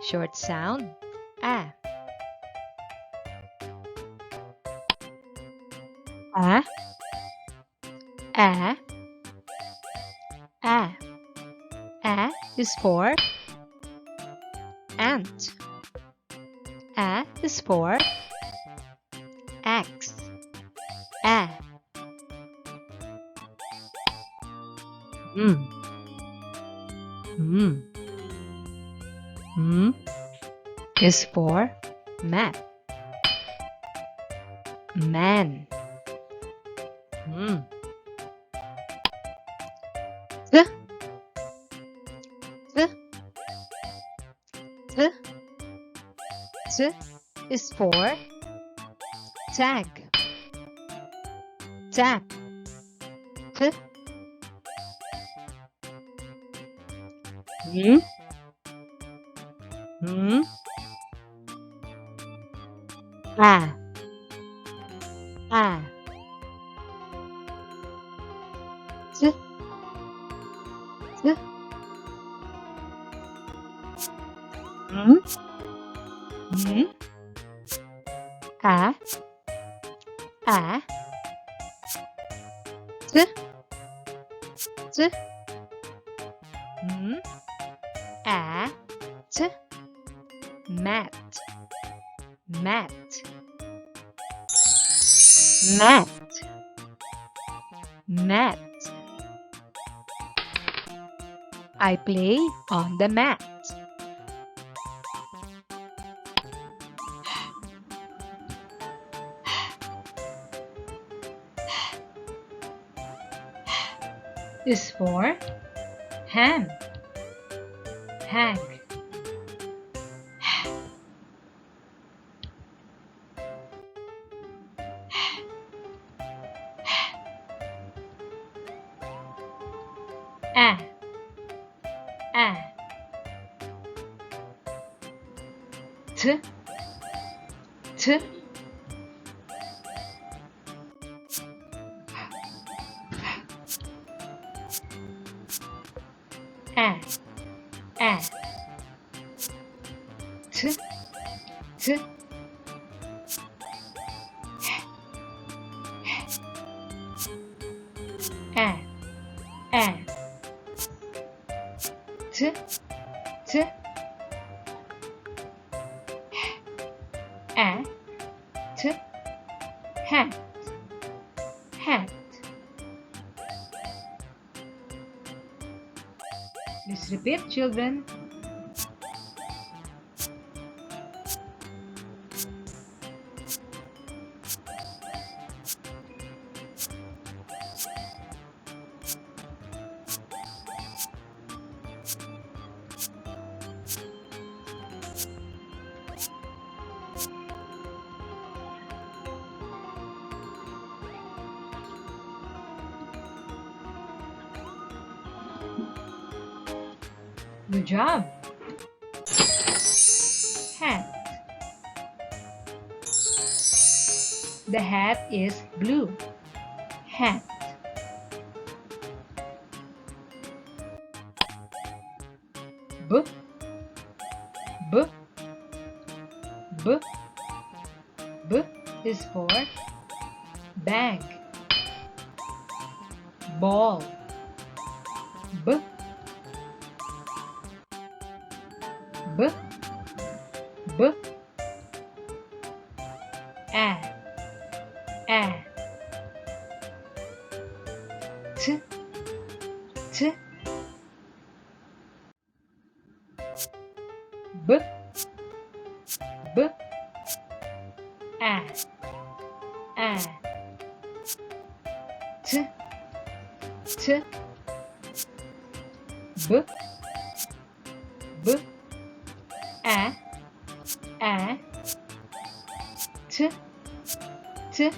Short sound A. A. A. A. A is for ant. A is for X. A. M. M. M is for mat. Man. T. T. T. T is for tag. Tag. T. M. M. A. A. T. T. M. M. A. A. T. T. M. A. T. Mat. Mat. Mat. Mat. I play on the mat. Is for ham. Hag. A. A. T. T. A. A. T. T. A. A. T. T. A. T. Hat. Hat. Please repeat, children. Good job. Hat. The hat is blue. Hat. B. B. B. B is for bag. Ball. B. B. B. A. A. T. T. B. B. A. A. T. T. B. B. A. A. T. T.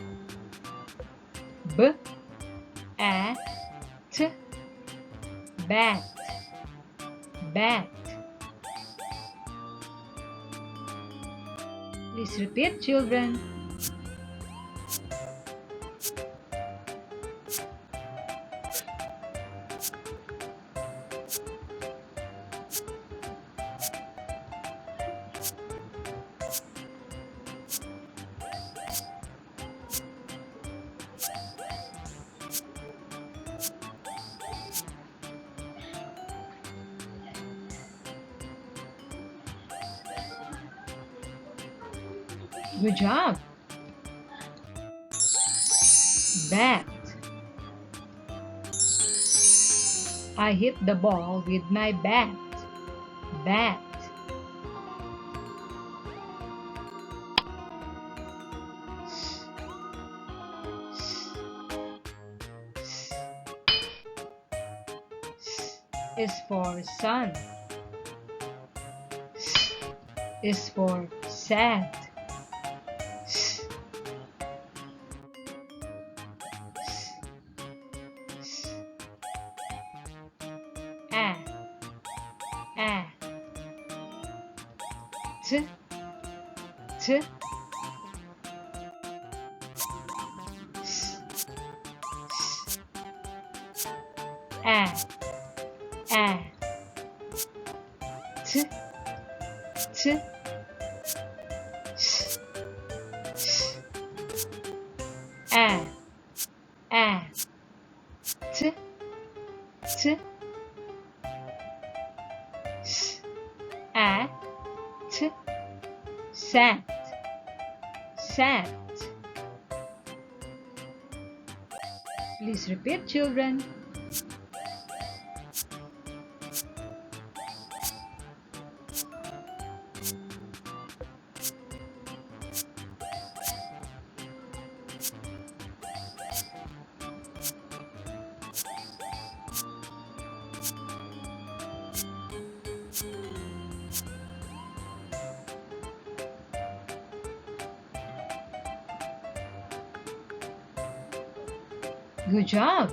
B. A. T. Bat. Bat. Please repeat, children. Good job. Bat. I hit the ball with my bat. Bat. Is for sun. Is for sad. A. A. T. T. A. A. T. T. A. A. T. T. A. T. Sat. Sat. Please repeat, children. Good job.